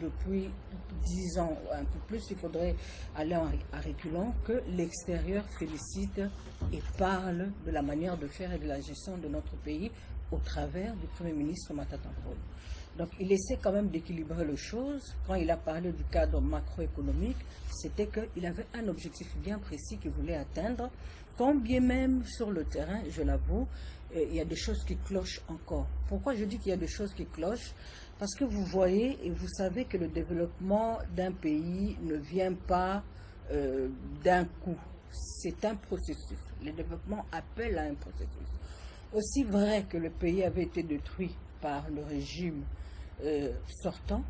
depuis 10 ans, un peu plus, il faudrait aller à reculons, que l'extérieur félicite et parle de la manière de faire et de la gestion de notre pays au travers du Premier ministre Matata Ponyo. Donc il essaie quand même d'équilibrer les choses. Quand il a parlé du cadre macroéconomique, c'était qu'il avait un objectif bien précis qu'il voulait atteindre, quand bien même sur le terrain, je l'avoue, il y a des choses qui clochent encore. Pourquoi je dis qu'il y a des choses qui clochent? Parce que vous voyez et vous savez que le développement d'un pays ne vient pas d'un coup. C'est un processus. Le développement appelle à un processus. Aussi vrai que le pays avait été détruit par le régime sortant,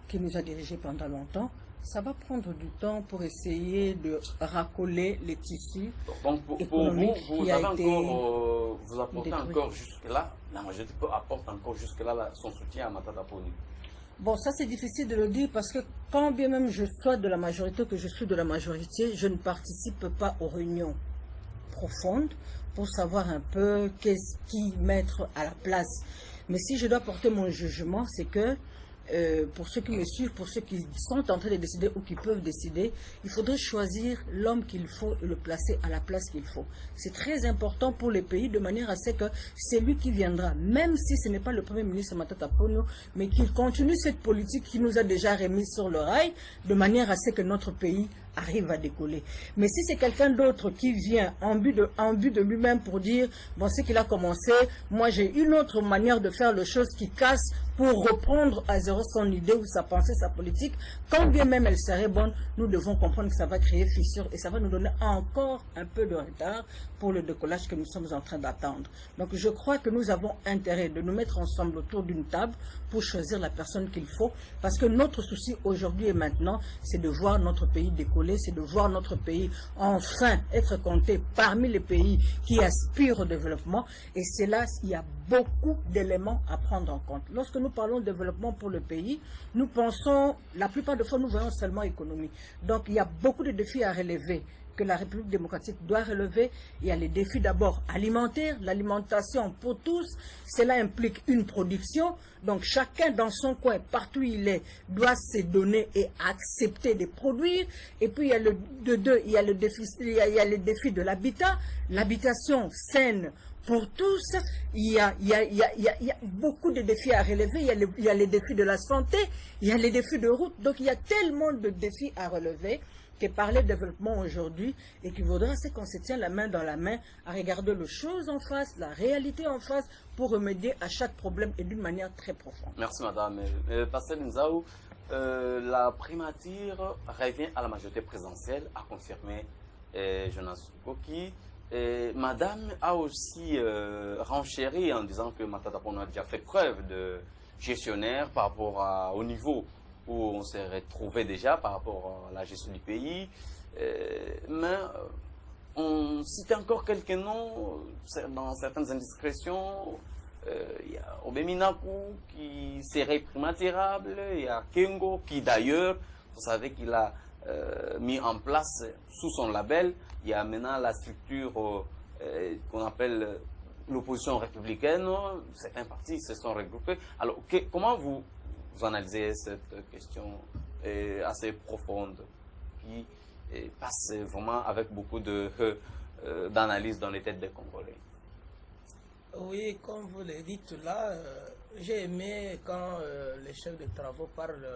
qui nous a dirigés pendant longtemps, ça va prendre du temps pour essayer de racoler les tissus. Donc pour vous, vous apportez encore jusque-là, la majorité apporte encore jusque-là son soutien à Matata Ponyo. Bon, ça c'est difficile de le dire parce que quand bien même je sois de la majorité, que je suis de la majorité, je ne participe pas aux réunions profondes pour savoir un peu qu'est-ce qui mettre à la place. Mais si je dois porter mon jugement, c'est que pour ceux qui me suivent, pour ceux qui sont en train de décider ou qui peuvent décider, il faudrait choisir l'homme qu'il faut et le placer à la place qu'il faut. C'est très important pour les pays de manière à ce que c'est lui qui viendra, même si ce n'est pas le Premier ministre Matata Ponyo, mais qu'il continue cette politique qui nous a déjà remis sur le rail, de manière à ce que notre pays arrive à décoller. Mais si c'est quelqu'un d'autre qui vient en but de lui-même pour dire, bon, c'est qu'il a commencé, moi j'ai une autre manière de faire les choses qui casse pour reprendre à zéro son idée ou sa pensée, sa politique, quand bien même elle serait bonne, nous devons comprendre que ça va créer fissure et ça va nous donner encore un peu de retard pour le décollage que nous sommes en train d'attendre. Donc je crois que nous avons intérêt de nous mettre ensemble autour d'une table pour choisir la personne qu'il faut, parce que notre souci aujourd'hui et maintenant, c'est de voir notre pays décoller, c'est de voir notre pays enfin être compté parmi les pays qui aspirent au développement, et c'est là il y a beaucoup d'éléments à prendre en compte. Lorsque nous parlons de développement pour le pays, nous pensons, la plupart des fois nous voyons seulement économie. Donc il y a beaucoup de défis à relever que la République démocratique doit relever. Il y a les défis d'abord alimentaires, l'alimentation pour tous, cela implique une production, donc chacun dans son coin, partout où il est, doit se donner et accepter de produire. Et puis il y a il y a le défi de l'habitat, l'habitation saine pour tous. Il y a beaucoup de défis à relever. Il y a les défis de la santé, il y a les défis de route. Donc il y a tellement de défis à relever que parler de développement aujourd'hui et qu'il vaudra c'est qu'on se tient la main dans la main à regarder les choses en face, la réalité en face, pour remédier à chaque problème et d'une manière très profonde. Merci madame. Pasteur Nzaou, la primature revient à la majorité présidentielle, a confirmé Jonas Koki. Madame a aussi renchéri en disant que Matata Ponyo a déjà fait preuve de gestionnaire par rapport au niveau où on s'est retrouvé déjà par rapport à la gestion du pays. Mais on cite encore quelques noms dans certaines indiscrétions. Il y a Obeminaku qui serait primaturable, il y a Kengo qui d'ailleurs, vous savez qu'il a mis en place sous son label, il y a maintenant la structure qu'on appelle l'opposition républicaine. Certains partis se sont regroupés. Alors comment vous analysez cette question assez profonde qui passe vraiment avec beaucoup d'analyse dans les têtes des Congolais? Oui, comme vous le dites là, j'ai aimé quand les chefs de travaux parlent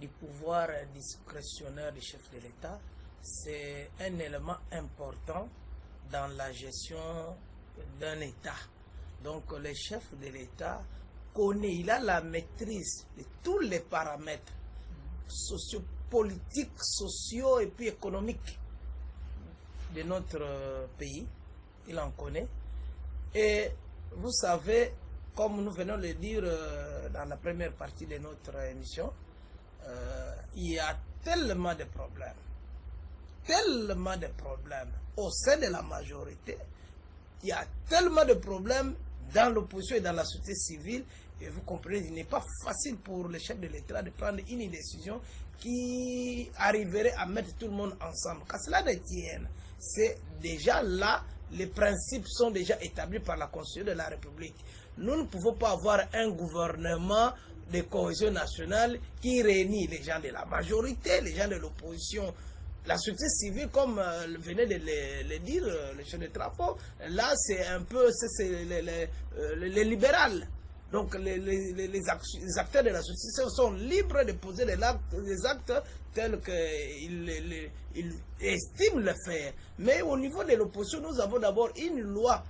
du pouvoir discrétionnaire du chef de l'État. C'est un élément important dans la gestion d'un État. Donc le chef de l'État connaît, il a la maîtrise de tous les paramètres sociopolitiques, sociaux et puis économiques de notre pays. Il en connaît. Et vous savez, comme nous venons de le dire dans la première partie de notre émission, il y a tellement de problèmes au sein de la majorité, il y a tellement de problèmes dans l'opposition et dans la société civile, et vous comprenez, il n'est pas facile pour le chef de l'État de prendre une décision qui arriverait à mettre tout le monde ensemble. Quand cela ne tienne, c'est déjà là, les principes sont déjà établis par la Constitution de la République. Nous ne pouvons pas avoir un gouvernement de cohésion nationale qui réunit les gens de la majorité, les gens de l'opposition, la société civile, comme venait de le dire le chef de travaux. Là, c'est un peu les libérales. Donc, les acteurs de la société sont libres de poser des actes tels qu'ils estiment le faire. Mais au niveau de l'opposition, nous avons d'abord une loi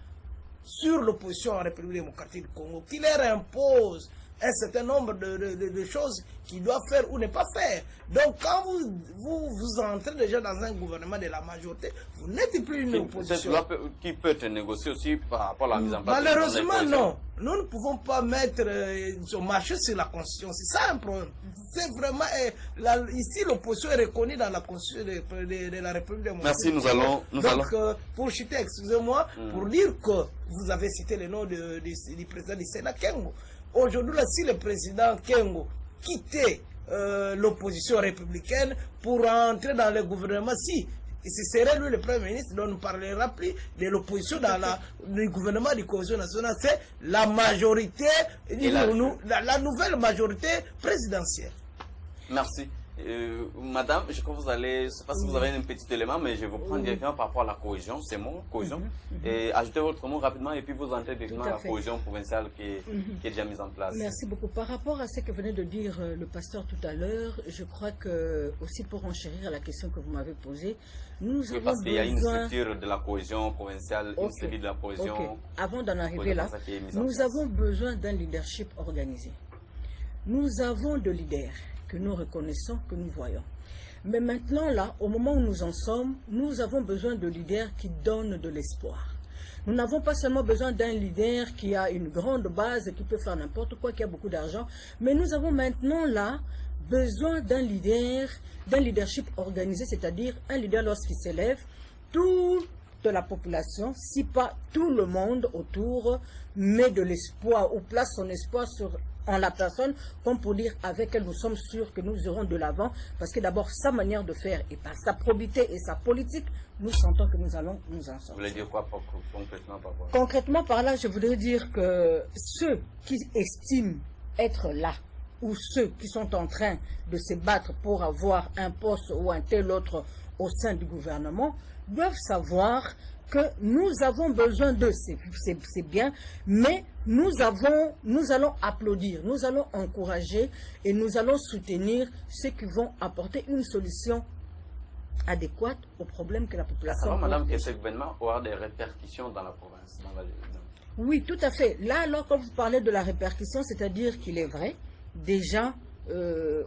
sur l'opposition en République démocratique du Congo qui leur impose un certain nombre de choses qu'ils doivent faire ou ne pas faire. Donc, quand vous entrez déjà dans un gouvernement de la majorité, vous n'êtes plus une opposition. Cette loi qui peut être négociée aussi par rapport à la mise en place. Malheureusement, non. Nous ne pouvons pas mettre marcher sur la Constitution. C'est ça un problème. C'est vraiment... ici, l'opposition est reconnue dans la Constitution de la République démocratique. Merci, nous allons... Pour citer, excusez-moi, pour dire que vous avez cité le nom du président du Sénat, Kengo. Aujourd'hui, si le président Kengo quittait l'opposition républicaine pour entrer dans le gouvernement, si ce serait lui le Premier ministre, on ne parlera plus de l'opposition dans le gouvernement de cohésion nationale, c'est la majorité, la nouvelle majorité présidentielle. Merci. Madame, je crois que vous allez, je ne sais pas si vous avez un petit élément, mais je vais vous prendre directement par rapport à la cohésion, c'est mon cohésion, et ajoutez votre mot rapidement et puis vous entrez directement à la cohésion provinciale qui est déjà mise en place. Merci beaucoup. Par rapport à ce que venait de dire le pasteur tout à l'heure, je crois que, aussi pour enchérir à la question que vous m'avez posée, nous avons parce qu'il y a une structure de la cohésion provinciale, une série de la cohésion. Avant d'en arriver là, nous avons besoin d'un leadership organisé. Nous avons de leaders que nous reconnaissons, que nous voyons. Mais maintenant, là, au moment où nous en sommes, nous avons besoin de leaders qui donnent de l'espoir. Nous n'avons pas seulement besoin d'un leader qui a une grande base, qui peut faire n'importe quoi, qui a beaucoup d'argent, mais nous avons maintenant, là, besoin d'un leadership organisé, c'est-à-dire un leader lorsqu'il s'élève, toute la population, si pas tout le monde autour, met de l'espoir ou place son espoir en la personne, comme pour dire avec elle nous sommes sûrs que nous irons de l'avant, parce que d'abord sa manière de faire et par sa probité et sa politique, nous sentons que nous allons nous en sortir. Vous voulez dire quoi concrètement par rapport? Concrètement par là, je voudrais dire que ceux qui estiment être là, ou ceux qui sont en train de se battre pour avoir un poste ou un tel autre au sein du gouvernement, doivent savoir que nous avons besoin d'eux, c'est bien, mais nous allons applaudir, nous allons encourager et nous allons soutenir ceux qui vont apporter une solution adéquate aux problèmes que la population a. Madame, que ce gouvernement aura des répercussions dans la province, Oui, tout à fait. Là, alors, quand vous parlez de la répercussion, c'est-à-dire qu'il est vrai, déjà,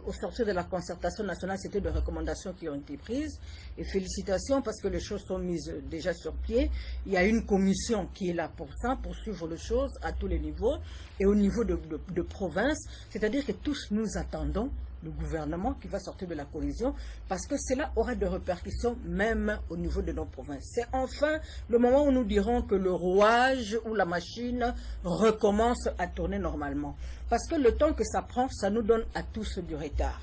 au sortir de la concertation nationale, c'était des recommandations qui ont été prises. Et félicitations parce que les choses sont mises déjà sur pied. Il y a une commission qui est là pour ça, pour suivre les choses à tous les niveaux. Et au niveau de province, c'est-à-dire que tous nous attendons le gouvernement qui va sortir de la cohésion, parce que cela aura des répercussions même au niveau de nos provinces. C'est enfin le moment où nous dirons que le rouage ou la machine recommence à tourner normalement. Parce que le temps que ça prend, ça nous donne à tous du retard.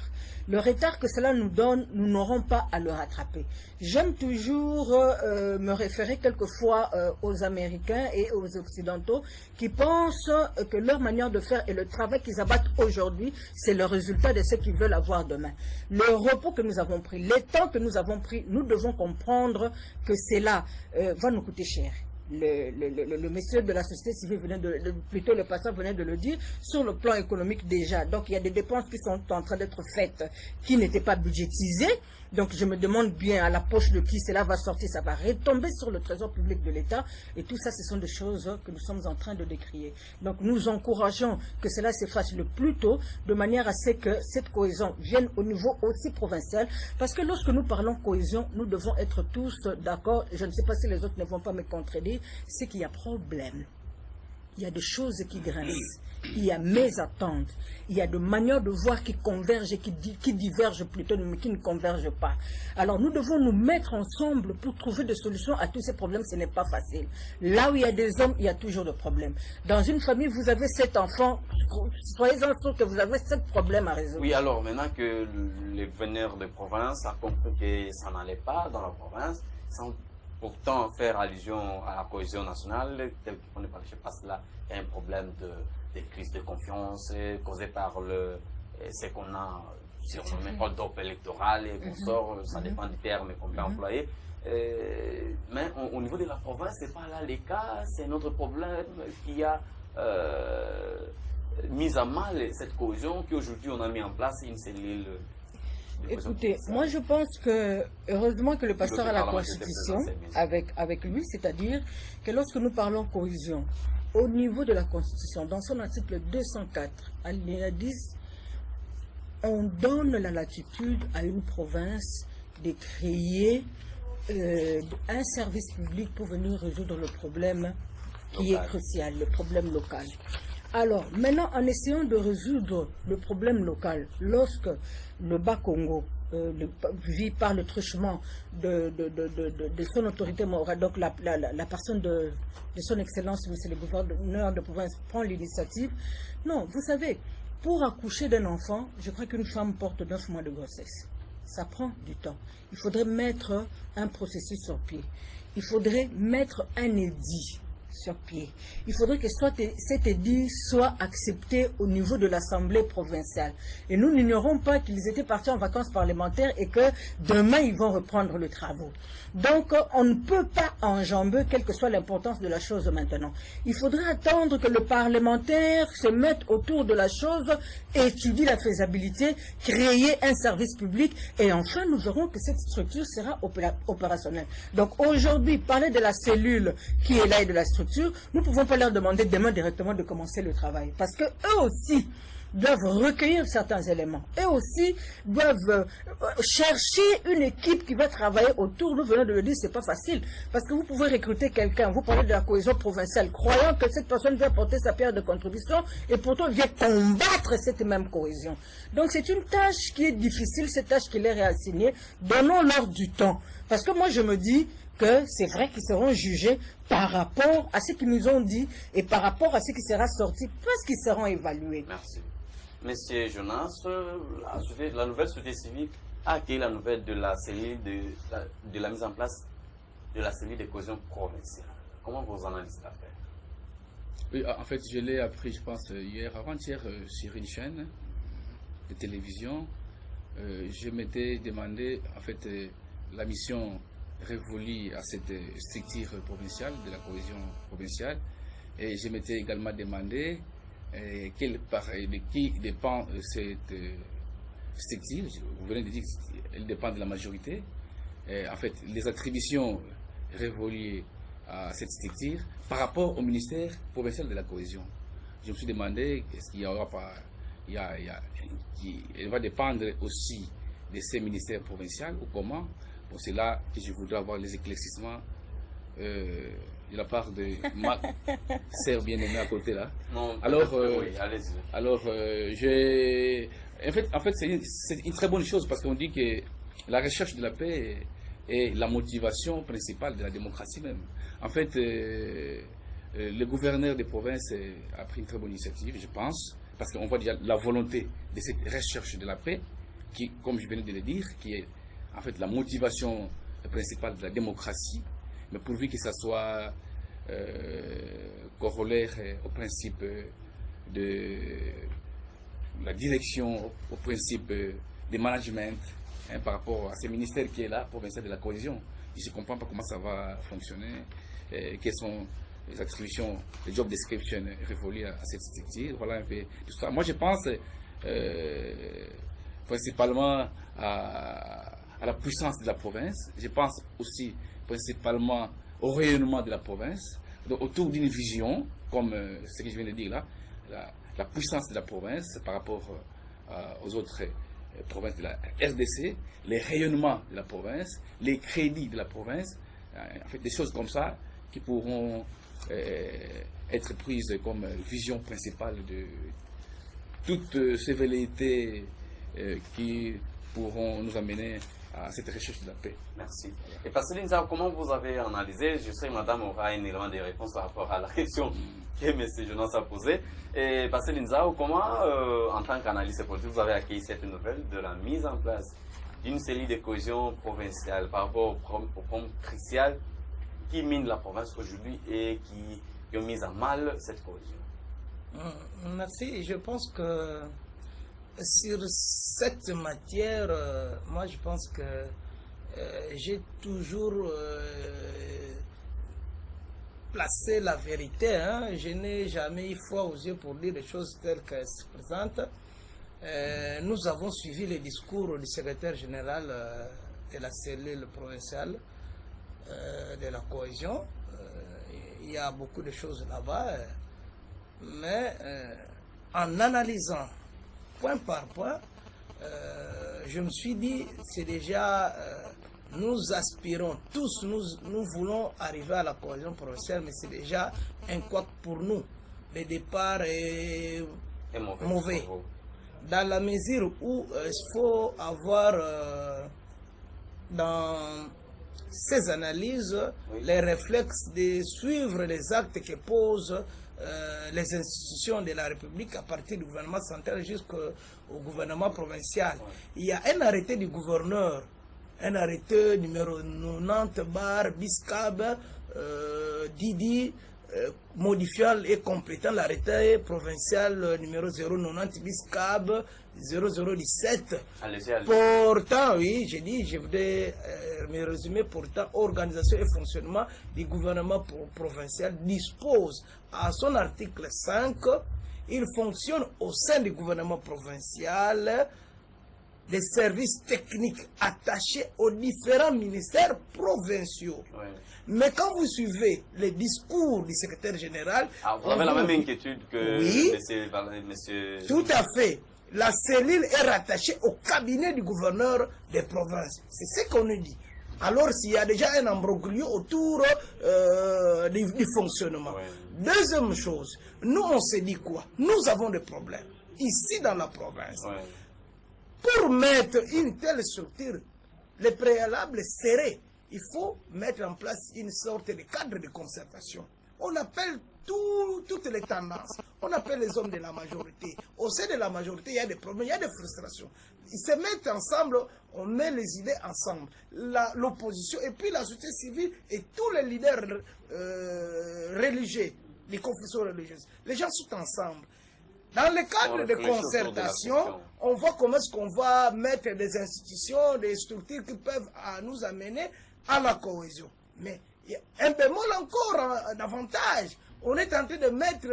Le retard que cela nous donne, nous n'aurons pas à le rattraper. J'aime toujours me référer quelquefois aux Américains et aux Occidentaux qui pensent que leur manière de faire et le travail qu'ils abattent aujourd'hui, c'est le résultat de ce qu'ils veulent avoir demain. Le repos que nous avons pris, les temps que nous avons pris, nous devons comprendre que cela va nous coûter cher. Le monsieur de la société civile plutôt le pasteur venait de le dire, sur le plan économique déjà. Donc il y a des dépenses qui sont en train d'être faites, qui n'étaient pas budgétisées. Donc je me demande bien à la poche de qui cela va sortir, ça va retomber sur le trésor public de l'État. Et tout ça, ce sont des choses que nous sommes en train de décrier. Donc nous encourageons que cela se fasse le plus tôt, de manière à ce que cette cohésion vienne au niveau aussi provincial. Parce que lorsque nous parlons cohésion, nous devons être tous d'accord. Je ne sais pas si les autres ne vont pas me contredire, c'est qu'il y a problème. Il y a des choses qui grincent. Il y a mes attentes. Il y a des manières de voir qui convergent et qui divergent plutôt, mais qui ne convergent pas. Alors nous devons nous mettre ensemble pour trouver des solutions à tous ces problèmes. Ce n'est pas facile. Là où il y a des hommes, il y a toujours des problèmes. Dans une famille, vous avez 7 enfants. Soyez-en sûrs que vous avez 7 problèmes à résoudre. Oui, alors maintenant que les gouverneurs de province ont compris que ça n'allait pas dans la province, sans pourtant faire allusion à la cohésion nationale, tel qu'on est parlé, je passe là, il y a un problème des crises de confiance causées par ce qu'on a, si on met hold-up électoral et consorts, ça dépend du terme qu'on peut employer. Mais au niveau de la province, ce n'est pas là le cas, c'est notre problème qui a mis à mal cette cohésion, qu'aujourd'hui on a mis en place une cellule. Écoutez, moi je pense que, heureusement que le pasteur a la Constitution avec lui, c'est-à-dire que lorsque nous parlons cohésion, au niveau de la Constitution, dans son article 204, alinéa 10, on donne la latitude à une province de créer un service public pour venir résoudre le problème qui est crucial, le problème local. Alors, maintenant, en essayant de résoudre le problème local, lorsque le Bas-Congo vit par le truchement de son autorité morale, donc la personne de son excellence, monsieur le gouverneur de province, prend l'initiative. Non, vous savez, pour accoucher d'un enfant, je crois qu'une femme porte 9 mois de grossesse. Ça prend du temps. Il faudrait mettre un processus sur pied. Il faudrait mettre un édit sur pied. Il faudrait que cet édit soit accepté au niveau de l'Assemblée provinciale. Et nous n'ignorons pas qu'ils étaient partis en vacances parlementaires et que demain ils vont reprendre les travaux. Donc on ne peut pas enjamber quelle que soit l'importance de la chose maintenant. Il faudrait attendre que le parlementaire se mette autour de la chose, étudie la faisabilité, créer un service public et enfin nous verrons que cette structure sera opérationnelle. Donc aujourd'hui, parler de la cellule qui est là et de la structure, nous ne pouvons pas leur demander demain directement de commencer le travail. Parce qu'eux aussi doivent recueillir certains éléments. Eux aussi doivent chercher une équipe qui va travailler autour. Nous venons de le dire, c'est pas facile. Parce que vous pouvez recruter quelqu'un, vous parlez de la cohésion provinciale, croyant que cette personne va apporter sa pierre de contribution et pourtant vient combattre cette même cohésion. Donc c'est une tâche qui est difficile, cette tâche qui leur est assignée. Donnons-leur du temps. Parce que moi je me dis que c'est vrai qu'ils seront jugés par rapport à ce qu'ils nous ont dit et par rapport à ce qui sera sorti, parce qu'ils seront évalués. Merci. Monsieur Jonas, la nouvelle société civile a accueilli la nouvelle de la cellule de la mise en place de la cellule de cohésion provinciale. Comment vous analysez l'affaire? Oui, en fait, je l'ai appris, je pense, hier, avant-hier, sur une chaîne de télévision. Je m'étais demandé, en fait, la mission révolue à cette structure provinciale, de la cohésion provinciale. Et je m'étais également demandé de qui dépend cette structure. Vous venez de dire qu'elle dépend de la majorité. En fait, les attributions révolues à cette structure par rapport au ministère provincial de la cohésion. Je me suis demandé, est-ce qu'il y aura pas... elle va dépendre aussi de ces ministères provinciaux ou comment? Bon, c'est là que je voudrais avoir les éclaircissements de la part de ma sœur bien-aimée à côté là. Non, alors, oui, allez-y. Alors, en fait c'est une très bonne chose parce qu'on dit que la recherche de la paix est la motivation principale de la démocratie même. En fait, le gouverneur des provinces a pris une très bonne initiative, je pense, parce qu'on voit déjà la volonté de cette recherche de la paix, qui, comme je venais de le dire, qui est en fait la motivation principale de la démocratie, mais pourvu que ça soit corollaire au principe de la direction, au principe de management, par rapport à ce ministère qui est là, provincial de la cohésion. Je ne comprends pas comment ça va fonctionner, quelles sont les attributions, les job description révolues à cette structure. Voilà un peu tout ça. Moi, je pense principalement à la puissance de la province. Je pense aussi principalement au rayonnement de la province, donc autour d'une vision, comme ce que je viens de dire là, la puissance de la province par rapport aux autres provinces de la RDC, les rayonnements de la province, les crédits de la province, en fait des choses comme ça qui pourront être prises comme vision principale de toutes ces velléités qui pourront nous amener à cette recherche de la paix. Merci. Et Pasteur Nzao, comment vous avez analysé? Je sais que madame aura un élément de réponse par rapport à la question que M. Jonas a posée. Et Pasteur Nzao, comment, en tant qu'analyste politique, vous avez accueilli cette nouvelle de la mise en place d'une cellule de cohésion provinciale par rapport aux problèmes cruciaux qui minent la province aujourd'hui et qui ont mis à mal cette cohésion? Merci. Je pense que sur cette matière, moi je pense que j'ai toujours placé la vérité. Hein. Je n'ai jamais eu foi aux yeux pour dire les choses telles qu'elles se présentent. Nous avons suivi les discours du secrétaire général de la cellule provinciale de la cohésion. Il y a beaucoup de choses là-bas, mais en analysant point par point, je me suis dit, c'est déjà, nous aspirons tous, nous voulons arriver à la cohésion provinciale, mais c'est déjà un couac pour nous. Le départ est mauvais. Dans la mesure où il faut avoir dans ces analyses les réflexes de suivre les actes que posent les institutions de la République à partir du gouvernement central jusqu'au gouvernement provincial. Il y a un arrêté du gouverneur, un arrêté numéro 90/BISCAB Didi modifiant et complétant l'arrêté provincial numéro 090/BISCAB 0017. Pourtant, oui, j'ai dit, je voudrais me résumer, pourtant, organisation et fonctionnement du gouvernement provincial dispose à son article 5, il fonctionne au sein du gouvernement provincial des services techniques attachés aux différents ministères provinciaux. Oui. Mais quand vous suivez les discours du secrétaire général... vous avez la même inquiétude que oui, monsieur... Tout à fait. La cellule est rattachée au cabinet du gouverneur des provinces. C'est ce qu'on nous dit. Alors s'il y a déjà un imbroglio autour du fonctionnement. Oui. Deuxième chose, nous on s'est dit quoi? Nous avons des problèmes ici dans la province. Oui. Pour mettre une telle structure, le préalable serait, il faut mettre en place une sorte de cadre de concertation. On appelle toutes les tendances, on appelle les hommes de la majorité. Au sein de la majorité, il y a des problèmes, il y a des frustrations. Ils se mettent ensemble, on met les idées ensemble. L'opposition et puis la société civile et tous les leaders religieux, les confessions religieuses. Les gens sont ensemble. Dans le cadre de concertation, on voit comment est-ce qu'on va mettre des institutions, des structures qui peuvent nous amener à la cohésion. Mais il y a un bémol encore davantage. On est en train de mettre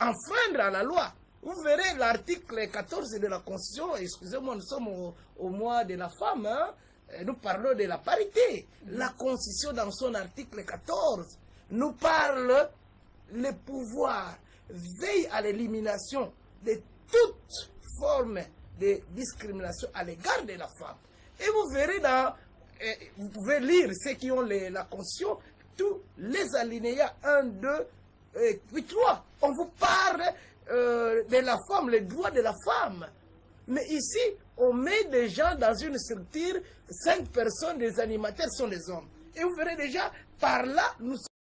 enfreindre à la loi. Vous verrez l'article 14 de la Constitution, excusez-moi, nous sommes au mois de la femme, hein? Nous parlons de la parité. La Constitution, dans son article 14, nous parle le pouvoir veille à l'élimination de toute forme de discrimination à l'égard de la femme. Et vous verrez vous pouvez lire ceux qui ont la Constitution, tous les alinéas 1, 2, et puis 3. On vous parle de la femme, les droits de la femme. Mais ici, on met des gens dans une structure, 5 personnes, des animateurs sont des hommes. Et vous verrez déjà, par là, nous